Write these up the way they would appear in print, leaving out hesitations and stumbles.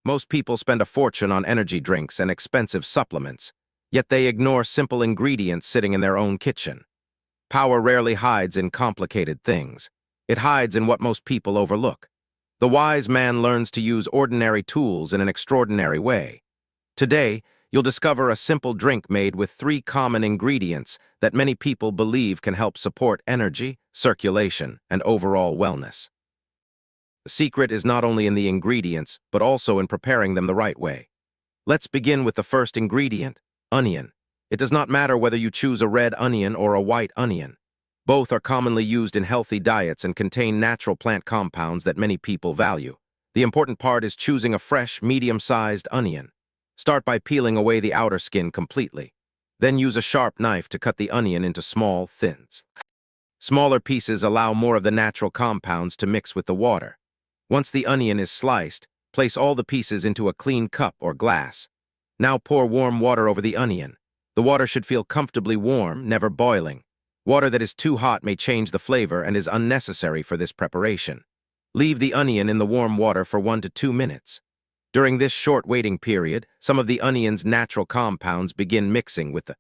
Most people spend a fortune on energy drinks and expensive supplements, yet they ignore simple ingredients sitting in their own kitchen. Power rarely hides in complicated things. It hides in what most people overlook. The wise man learns to use ordinary tools in an extraordinary way. Today, you'll discover a simple drink made with 3 common ingredients that many people believe can help support energy, circulation, and overall wellness. The secret is not only in the ingredients, but also in preparing them the right way. Let's begin with the first ingredient, onion. It does not matter whether you choose a red onion or a white onion. Both are commonly used in healthy diets and contain natural plant compounds that many people value. The important part is choosing a fresh, medium-sized onion. Start by peeling away the outer skin completely. Then use a sharp knife to cut the onion into small, thin. Smaller pieces allow more of the natural compounds to mix with the water. Once the onion is sliced, place all the pieces into a clean cup or glass. Now pour warm water over the onion. The water should feel comfortably warm, never boiling. Water that is too hot may change the flavor and is unnecessary for this preparation. Leave the onion in the warm water for 1 to 2 minutes. During this short waiting period, some of the onion's natural compounds begin mixing with the...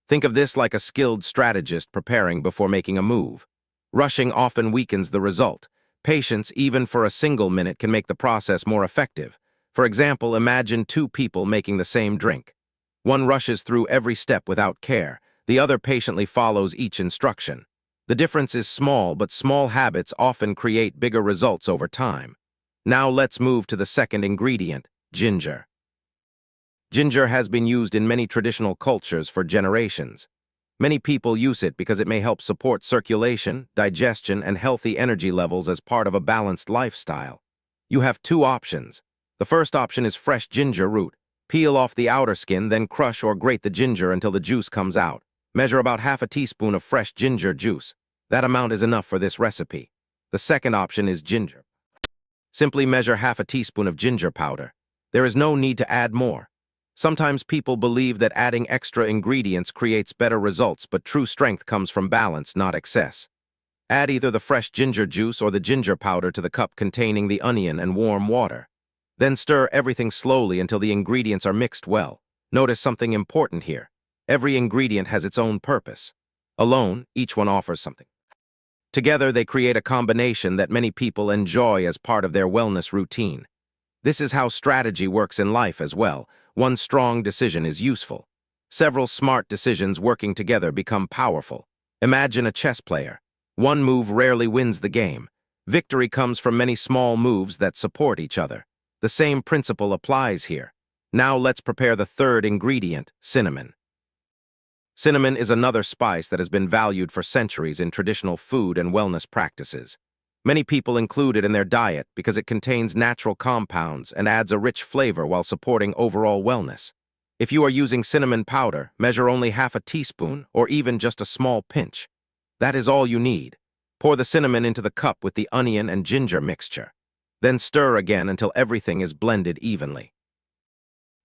Think of this like a skilled strategist preparing before making a move. Rushing often weakens the result. Patience, even for a single minute, can make the process more effective. For example, imagine 2 people making the same drink. One rushes through every step without care. The other patiently follows each instruction. The difference is small, but small habits often create bigger results over time. Now let's move to the second ingredient, ginger. Ginger has been used in many traditional cultures for generations. Many people use it because it may help support circulation, digestion, and healthy energy levels as part of a balanced lifestyle. You have 2 options. The first option is fresh ginger root. Peel off the outer skin, then crush or grate the ginger until the juice comes out. Measure about half a teaspoon of fresh ginger juice. That amount is enough for this recipe. The second option is ginger. Simply measure half a teaspoon of ginger powder. There is no need to add more. Sometimes people believe that adding extra ingredients creates better results, but true strength comes from balance, not excess. Add either the fresh ginger juice or the ginger powder to the cup containing the onion and warm water. Then stir everything slowly until the ingredients are mixed well. Notice something important here. Every ingredient has its own purpose. Alone, each one offers something. Together, they create a combination that many people enjoy as part of their wellness routine. This is how strategy works in life as well. One strong decision is useful. Several smart decisions working together become powerful. Imagine a chess player. One move rarely wins the game. Victory comes from many small moves that support each other. The same principle applies here. Now let's prepare the third ingredient, cinnamon. Cinnamon is another spice that has been valued for centuries in traditional food and wellness practices. Many people include it in their diet because it contains natural compounds and adds a rich flavor while supporting overall wellness. If you are using cinnamon powder, measure only half a teaspoon or even just a small pinch. That is all you need. Pour the cinnamon into the cup with the onion and ginger mixture. Then stir again until everything is blended evenly.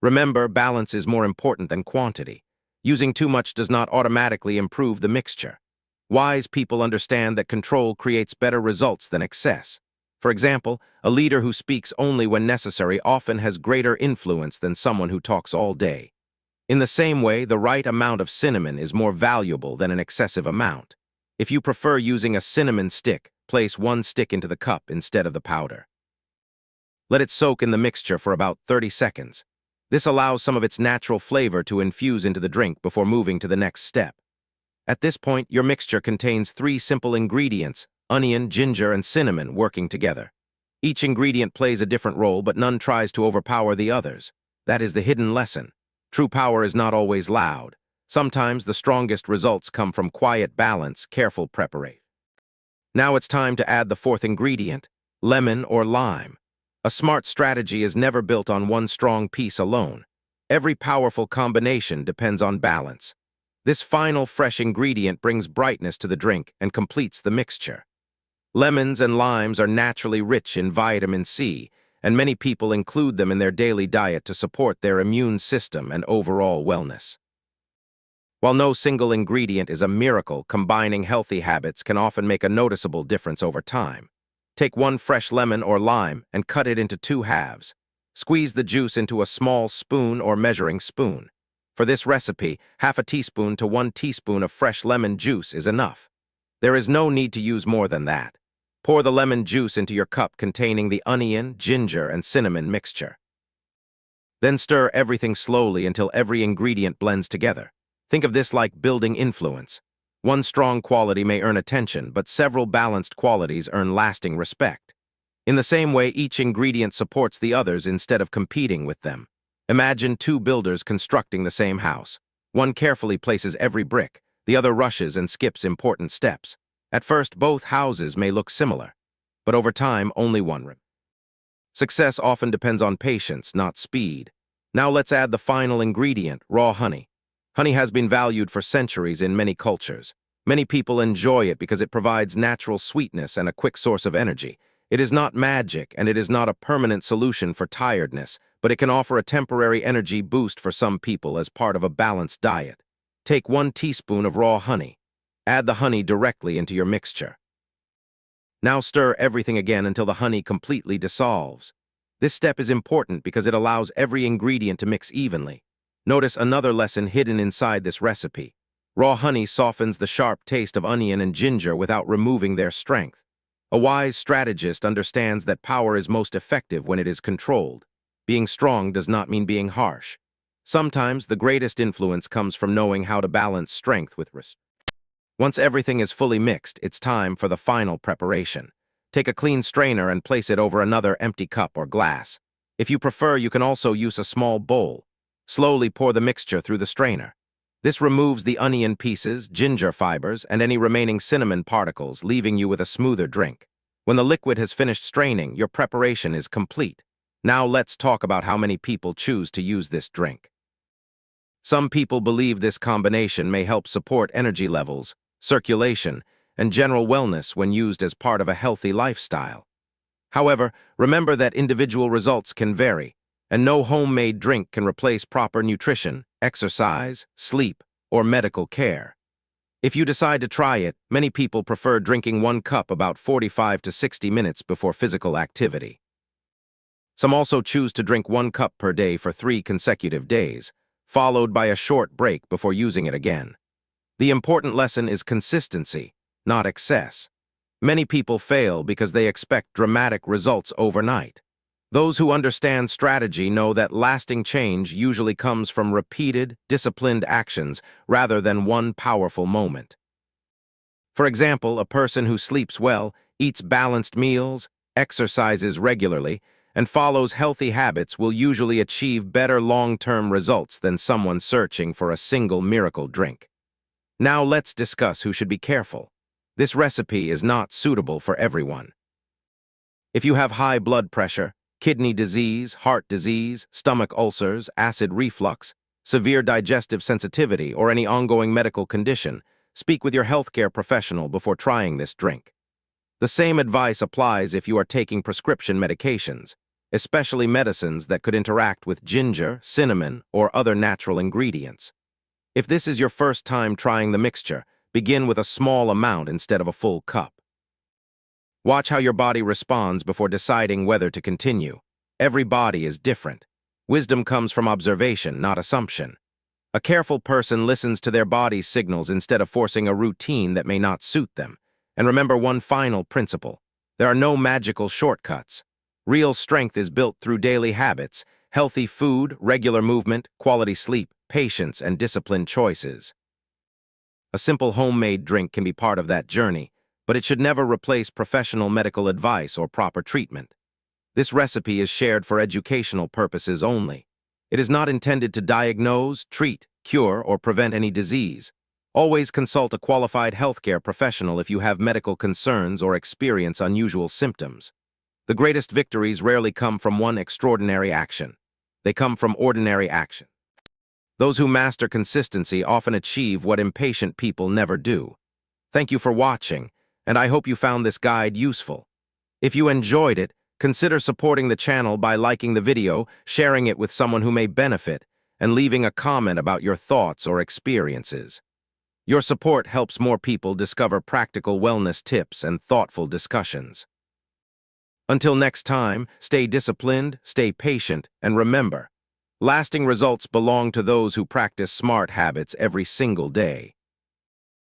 Remember, balance is more important than quantity. Using too much does not automatically improve the mixture. Wise people understand that control creates better results than excess. For example, a leader who speaks only when necessary often has greater influence than someone who talks all day. In the same way, the right amount of cinnamon is more valuable than an excessive amount. If you prefer using a cinnamon stick, place 1 stick into the cup instead of the powder. Let it soak in the mixture for about 30 seconds. This allows some of its natural flavor to infuse into the drink before moving to the next step. At this point, your mixture contains 3 simple ingredients, onion, ginger, and cinnamon working together. Each ingredient plays a different role, but none tries to overpower the others. That is the hidden lesson. True power is not always loud. Sometimes the strongest results come from quiet balance, careful preparation. Now it's time to add the 4th ingredient, lemon or lime. A smart strategy is never built on one strong piece alone. Every powerful combination depends on balance. This final fresh ingredient brings brightness to the drink and completes the mixture. Lemons and limes are naturally rich in vitamin C, and many people include them in their daily diet to support their immune system and overall wellness. While no single ingredient is a miracle, combining healthy habits can often make a noticeable difference over time. Take 1 fresh lemon or lime and cut it into 2 halves. Squeeze the juice into a small spoon or measuring spoon. For this recipe, half a teaspoon to 1 teaspoon of fresh lemon juice is enough. There is no need to use more than that. Pour the lemon juice into your cup containing the onion, ginger, and cinnamon mixture. Then stir everything slowly until every ingredient blends together. Think of this like building influence. One strong quality may earn attention, but several balanced qualities earn lasting respect. In the same way, each ingredient supports the others instead of competing with them. Imagine two builders constructing the same house. One carefully places every brick, the other rushes and skips important steps. At first, both houses may look similar, but over time, only one. Success often depends on patience, not speed. Now let's add the final ingredient, raw honey. Honey has been valued for centuries in many cultures. Many people enjoy it because it provides natural sweetness and a quick source of energy. It is not magic, and it is not a permanent solution for tiredness, but it can offer a temporary energy boost for some people as part of a balanced diet. Take 1 teaspoon of raw honey. Add the honey directly into your mixture. Now stir everything again until the honey completely dissolves. This step is important because it allows every ingredient to mix evenly. Notice another lesson hidden inside this recipe. Raw honey softens the sharp taste of onion and ginger without removing their strength. A wise strategist understands that power is most effective when it is controlled. Being strong does not mean being harsh. Sometimes the greatest influence comes from knowing how to balance strength with restraint. Once everything is fully mixed, it's time for the final preparation. Take a clean strainer and place it over another empty cup or glass. If you prefer, you can also use a small bowl. Slowly pour the mixture through the strainer. This removes the onion pieces, ginger fibers, and any remaining cinnamon particles, leaving you with a smoother drink. When the liquid has finished straining, your preparation is complete. Now let's talk about how many people choose to use this drink. Some people believe this combination may help support energy levels, circulation, and general wellness when used as part of a healthy lifestyle. However, remember that individual results can vary, and no homemade drink can replace proper nutrition, exercise, sleep, or medical care. If you decide to try it, many people prefer drinking 1 cup about 45 to 60 minutes before physical activity. Some also choose to drink 1 cup per day for 3 consecutive days, followed by a short break before using it again. The important lesson is consistency, not excess. Many people fail because they expect dramatic results overnight. Those who understand strategy know that lasting change usually comes from repeated, disciplined actions rather than one powerful moment. For example, a person who sleeps well, eats balanced meals, exercises regularly, and follows healthy habits will usually achieve better long-term results than someone searching for a single miracle drink. Now let's discuss who should be careful. This recipe is not suitable for everyone. If you have high blood pressure, kidney disease, heart disease, stomach ulcers, acid reflux, severe digestive sensitivity, or any ongoing medical condition, speak with your healthcare professional before trying this drink. The same advice applies if you are taking prescription medications, especially medicines that could interact with ginger, cinnamon, or other natural ingredients. If this is your first time trying the mixture, begin with a small amount instead of a full cup. Watch how your body responds before deciding whether to continue. Every body is different. Wisdom comes from observation, not assumption. A careful person listens to their body's signals instead of forcing a routine that may not suit them. And remember one final principle. There are no magical shortcuts. Real strength is built through daily habits, healthy food, regular movement, quality sleep, patience, and disciplined choices. A simple homemade drink can be part of that journey, but it should never replace professional medical advice or proper treatment. This recipe is shared for educational purposes only. It is not intended to diagnose, treat, cure, or prevent any disease. Always consult a qualified healthcare professional if you have medical concerns or experience unusual symptoms. The greatest victories rarely come from one extraordinary action. They come from ordinary action. Those who master consistency often achieve what impatient people never do. Thank you for watching, and I hope you found this guide useful. If you enjoyed it, consider supporting the channel by liking the video, sharing it with someone who may benefit, and leaving a comment about your thoughts or experiences. Your support helps more people discover practical wellness tips and thoughtful discussions. Until next time, stay disciplined, stay patient, and remember, lasting results belong to those who practice smart habits every single day.